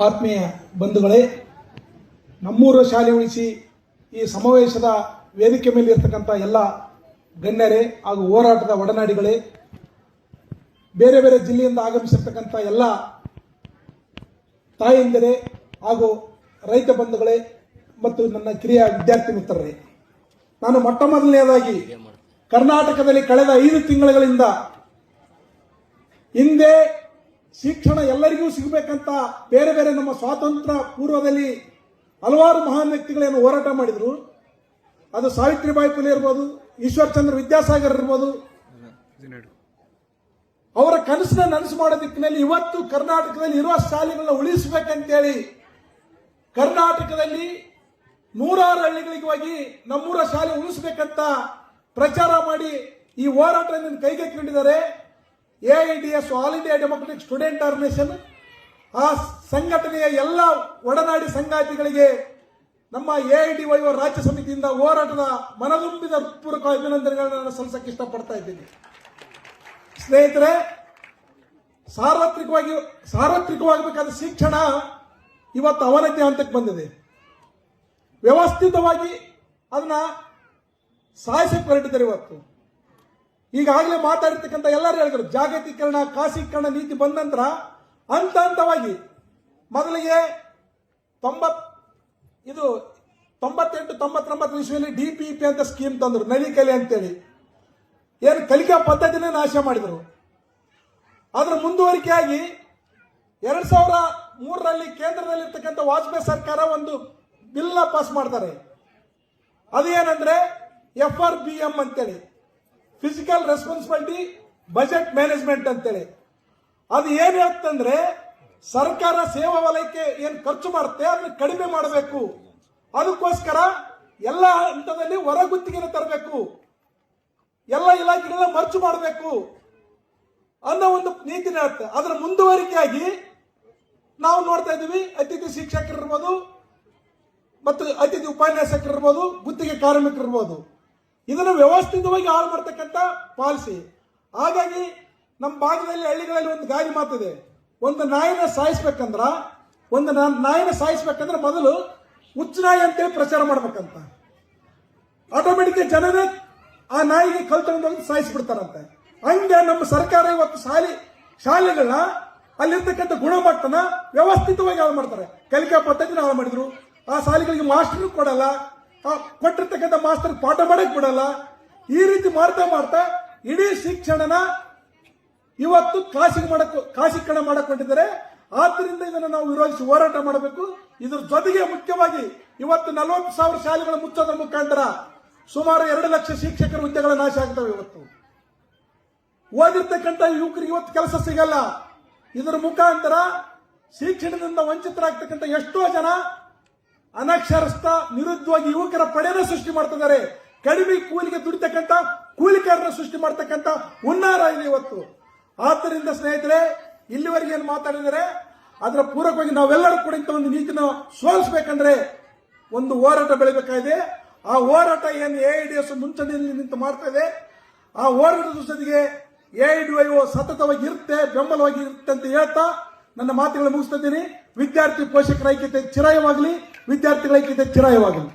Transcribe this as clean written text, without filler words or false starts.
ಆತ್ಮೀಯ ಬಂಧುಗಳೇ, ನಮ್ಮೂರ ಶಾಲೆ ಉಳಿಸಿ ಈ ಸಮಾವೇಶದ ವೇದಿಕೆ ಮೇಲೆ ಇರತಕ್ಕಂಥ ಎಲ್ಲ ಗಣ್ಯರೇ ಹಾಗೂ ಹೋರಾಟದ ಒಡನಾಡಿಗಳೇ, ಬೇರೆ ಬೇರೆ ಜಿಲ್ಲೆಯಿಂದ ಆಗಮಿಸಿರ್ತಕ್ಕಂಥ ಎಲ್ಲ ತಾಯಂದಿರೇ ಹಾಗೂ ರೈತ ಬಂಧುಗಳೇ ಮತ್ತು ನನ್ನ ಕಿರಿಯ ವಿದ್ಯಾರ್ಥಿ ಮಿತ್ರರೇ, ನಾನು ಮೊಟ್ಟ ಮೊದಲನೆಯದಾಗಿ ಕರ್ನಾಟಕದಲ್ಲಿ ಕಳೆದ 5 ತಿಂಗಳುಗಳಿಂದ ಹಿಂದೆ ಶಿಕ್ಷಣ ಎಲ್ಲರಿಗೂ ಸಿಗಬೇಕಂತ ಬೇರೆ ಬೇರೆ ನಮ್ಮ ಸ್ವಾತಂತ್ರ್ಯ ಪೂರ್ವದಲ್ಲಿ ಹಲವಾರು ಮಹಾನ್ ವ್ಯಕ್ತಿಗಳೇನು ಹೋರಾಟ ಮಾಡಿದ್ರು. ಅದು ಸಾವಿತ್ರಿಬಾಯಿ ಫುಲೆ ಇರ್ಬೋದು, ಈಶ್ವರಚಂದ್ರ ವಿದ್ಯಾಸಾಗರ್ ಇರ್ಬೋದು. ಅವರ ಕನಸನ್ನ ನನಸು ಮಾಡೋ ದಿಕ್ಕಿನಲ್ಲಿ ಇವತ್ತು ಕರ್ನಾಟಕದಲ್ಲಿ ಇರುವ ಶಾಲೆಗಳನ್ನ ಉಳಿಸಬೇಕಂತೇಳಿ ಕರ್ನಾಟಕದಲ್ಲಿ 100 ಹಳ್ಳಿಗಳಿಗೆ ಹೋಗಿ ನಮ್ಮೂರ ಶಾಲೆ ಉಳಿಸಬೇಕಂತ ಪ್ರಚಾರ ಮಾಡಿ ಈ ಹೋರಾಟವನ್ನು ಕೈಗೆತ್ತಿಕೊಂಡಿದ್ದಾರೆ. AIDS All India Democratic Student Organisation, ಆ ಸಂಘಟನೆಯ ಎಲ್ಲ ಒಡನಾಡಿ ಸಂಗಾತಿಗಳಿಗೆ ನಮ್ಮ AIDYO ರಾಜ್ಯ ಸಮಿತಿಯಿಂದ ಹೋರಾಟದ ಮನದುಂಬಿದ ಹೃತ್ಪೂರ್ವಕ ಅಭಿನಂದನೆಗಳನ್ನು ಸಲ್ಲಿಸಕ್ಕೆ ಇಷ್ಟಪಡ್ತಾ ಇದ್ದೀನಿ. ಸ್ನೇಹಿತರೆ, ಸಾರ್ವತ್ರಿಕವಾಗಬೇಕಾದ ಶಿಕ್ಷಣ ಇವತ್ತು ಅವನತಿ ಹಂತಕ್ಕೆ ಬಂದಿದೆ. ವ್ಯವಸ್ಥಿತವಾಗಿ ಅದನ್ನ ಸಾಯಿಸಕ್ಕೆ ಹೊರಟಿದ್ದಾರೆ. ಇವತ್ತು ಈಗಾಗಲೇ ಮಾತಾಡಿರ್ತಕ್ಕಂಥ ಎಲ್ಲರೂ ಹೇಳಿದ್ರು, ಜಾಗತೀಕರಣ ಖಾಸಗೀಕರಣ ನೀತಿ ಬಂದ ನಂತರ ಹಂತ ಹಂತವಾಗಿ ಮೊದಲಿಗೆ 98-99 ಇಸ್ವಿಯಲ್ಲಿ DPP ಅಂತ ಸ್ಕೀಮ್ ತಂದ್ರು, ನಲಿಕಲಿ ಅಂತೇಳಿ. ಏನು ಕಲಿಕಾ ಪದ್ಧತಿನೇ ನಾಶ ಮಾಡಿದರು. ಅದರ ಮುಂದುವರಿಕೆಯಾಗಿ 2003ರಲ್ಲಿ ಕೇಂದ್ರದಲ್ಲಿರ್ತಕ್ಕಂಥ ವಾಜಪೇಯಿ ಸರ್ಕಾರ ಒಂದು ಬಿಲ್ನ ಪಾಸ್ ಮಾಡ್ತಾರೆ. ಅದು ಏನಂದ್ರೆ FRBM ಅಂತೇಳಿ, ಫಿಸಿಕಲ್ ರೆಸ್ಪಾನ್ಸಿಬಿಲಿಟಿ ಬಜೆಟ್ ಮ್ಯಾನೇಜ್ಮೆಂಟ್ ಅಂತೇಳಿ. ಅದು ಏನ್ ಹೇಳ್ತಂದ್ರೆ ಸರ್ಕಾರ ಸೇವಾ ವಲಯಕ್ಕೆ ಏನ್ ಖರ್ಚು ಮಾಡುತ್ತೆ ಅದನ್ನ ಕಡಿಮೆ ಮಾಡಬೇಕು, ಅದಕ್ಕೋಸ್ಕರ ಎಲ್ಲ ಹಂತದಲ್ಲಿ ಹೊರಗುತ್ತಿಗೆನ ತರಬೇಕು, ಎಲ್ಲ ಇಲಾಖೆಗಳನ್ನ ಮರ್ಚು ಮಾಡಬೇಕು ಅನ್ನೋ ಒಂದು ನೀತಿ ಹೇಳುತ್ತೆ. ಅದರ ಮುಂದುವರಿಕೆಯಾಗಿ ನಾವು ನೋಡ್ತಾ ಇದ್ದೀವಿ, ಅತಿಥಿ ಶಿಕ್ಷಕರಿರ್ಬೋದು ಮತ್ತು ಅತಿಥಿ ಉಪನ್ಯಾಸಕರಿರ್ಬೋದು, ಗುತ್ತಿಗೆ ಕಾರ್ಮಿಕರಿರ್ಬೋದು, ಇದನ್ನು ವ್ಯವಸ್ಥಿತವಾಗಿ ಹಾಳು ಮಾಡ್ತಕ್ಕಂಥ ಪಾಲಿಸಿ. ಹಾಗಾಗಿ ನಮ್ಮ ಭಾಗದಲ್ಲಿ ಹಳ್ಳಿಗಳಲ್ಲಿ ಒಂದು ಗಾದೆ ಮಾತಿದೆ, ಒಂದು ನಾಯಿನ ಸಾಯಿಸ್ಬೇಕಂದ್ರೆ ಮೊದಲು ಹುಚ್ಚು ನಾಯಿ ಅಂತೇಳಿ ಪ್ರಚಾರ ಮಾಡ್ಬೇಕಂತ. ಆಟೋಮೆಟಿಕ್ ಜನರೇ ಆ ನಾಯಿಗೆ ಕಲ್ ತಗೊಂಡೋಗಿ ಸಾಯಿಸ್ಬಿಡ್ತಾರಂತೆ. ಹಂಗೆ ನಮ್ಮ ಸರ್ಕಾರ ಇವತ್ತು ಶಾಲೆಗಳನ್ನ ಅಲ್ಲಿರ್ತಕ್ಕಂಥ ಗುಣಮಟ್ಟನ ವ್ಯವಸ್ಥಿತವಾಗಿ ಹಾಳು ಮಾಡ್ತಾರೆ. ಕಲಿಕಾ ಪದ್ಧತಿನ ಹಾಳು ಮಾಡಿದ್ರು. ಆ ಶಾಲೆಗಳಿಗೆ ಮಾಸ್ಟರ್ ಕೊಡಲ್ಲ, ಕೊಟ್ಟಿರ್ತಕ್ಕಂಥ ಮಾಸ್ತರ್ ಪಾಠ ಮಾಡಕ್ ಬಿಡಲ್ಲ. ಈ ರೀತಿ ಮಾಡ್ತಾ ಇಡೀ ಶಿಕ್ಷಣನ ಇವತ್ತು ಖಾಸಗೀಕರಣ ಮಾಡಕೊಂಡಿದ್ದಾರೆ. ಆದ್ದರಿಂದ ಇದನ್ನು ನಾವು ವಿರೋಧಿಸಿ ಹೋರಾಟ ಮಾಡಬೇಕು. ಇದ್ರ ಜೊತೆಗೆ ಮುಖ್ಯವಾಗಿ ಇವತ್ತು 40,000 ಶಾಲೆಗಳ ಮುಚ್ಚೋದ್ರ ಮುಖಾಂತರ ಸುಮಾರು 2 ಲಕ್ಷ ಶಿಕ್ಷಕರ ಹುದ್ದೆಗಳ ನಾಶ ಆಗ್ತವೆ. ಇವತ್ತು ಓದಿರ್ತಕ್ಕಂಥ ಯುವಕರಿಗೆ ಇವತ್ತು ಕೆಲಸ ಸಿಗಲ್ಲ. ಇದರ ಮುಖಾಂತರ ಶಿಕ್ಷಣದಿಂದ ವಂಚಿತರಾಗ್ತಕ್ಕಂಥ ಎಷ್ಟೋ ಜನ ಅನಕ್ಷರಸ್ಥ ನಿರುದ್ಯೋಗಿ ಯುವಕರ ಪಡೆಯನ್ನು ಸೃಷ್ಟಿ ಮಾಡ್ತಿದ್ದಾರೆ. ಕಡಿಮೆ ಕೂಲಿಗೆ ದುಡಿತಕ್ಕಂಥ ಕೂಲಿಕಾರನ ಸೃಷ್ಟಿ ಮಾಡ್ತಕ್ಕಂಥ ಹುನ್ನಾರ ಇದೆ ಇವತ್ತು. ಆದ್ದರಿಂದ ಸ್ನೇಹಿತರೆ, ಇಲ್ಲಿವರೆಗೆ ಏನು ಮಾತಾಡಿದರೆ ಅದರ ಪೂರಕವಾಗಿ ನಾವೆಲ್ಲರೂ ಕೂಡ ಇಂಥ ಒಂದು ನೀತಿನ ಸೋಲಿಸಬೇಕಂದ್ರೆ ಒಂದು ಹೋರಾಟ ಬೆಳಿಬೇಕಾಗಿದೆ. ಆ ಹೋರಾಟ ಏನು AIDS ಮುಂಚೂಣಿಯಲ್ಲಿ ನಿಂತು ಮಾಡ್ತಾ ಇದೆ, ಆ ಹೋರಾಟದ ಜೊತೆಗೆ AIDYO ಸತತವಾಗಿ ಇರುತ್ತೆ, ಬೆಂಬಲವಾಗಿ ಇರುತ್ತೆ ಅಂತ ಹೇಳ್ತಾ ನನ್ನ ಮಾತುಗಳನ್ನು ಮುಗಿಸ್ತಾ ಇದ್ದೀನಿ. ವಿದ್ಯಾರ್ಥಿ ಪೋಷಕರ ಐಕ್ಯತೆ ಚಿರಾಯವಾಗಲಿ, ವಿದ್ಯಾರ್ಥಿಗಳ ಐಕ್ಯತೆ ಚಿರಾಯವಾಗಲಿ.